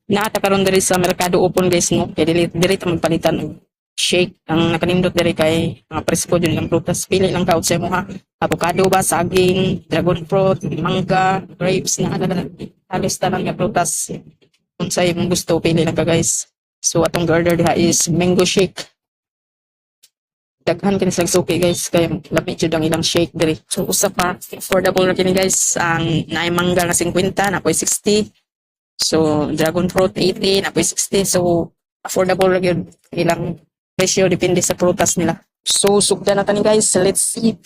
Naata karon diri sa merkado open guys no. Kay dili ta magpalitan og shake ang nakanindot diri kay mga presko jud ang prutas pili lang kaot sa imo ha. Avocado ba, saging, dragon fruit, mangga, grapes na halos tanan nga prutas. Unsay imong gusto pili lang ka guys. So atong order diha is mango shake. Daghan kini sa suki guys kay lami jud ang ilang shake diri. So usa pa affordable na kini guys ang naay mangga nga 50 na 60. So dragon fruit 80 na 60. So affordable ra gyud ilang presyo depende sa prutas nila. So sugda na tani guys, let's eat.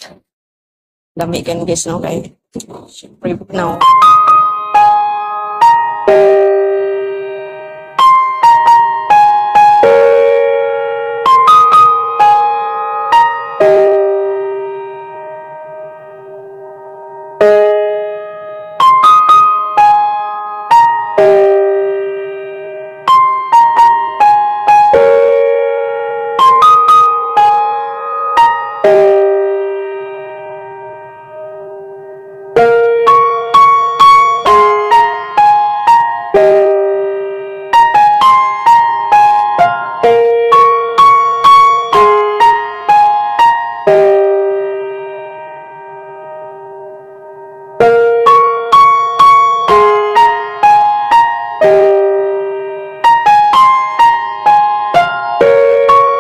Lami kan guys no kay syempre now.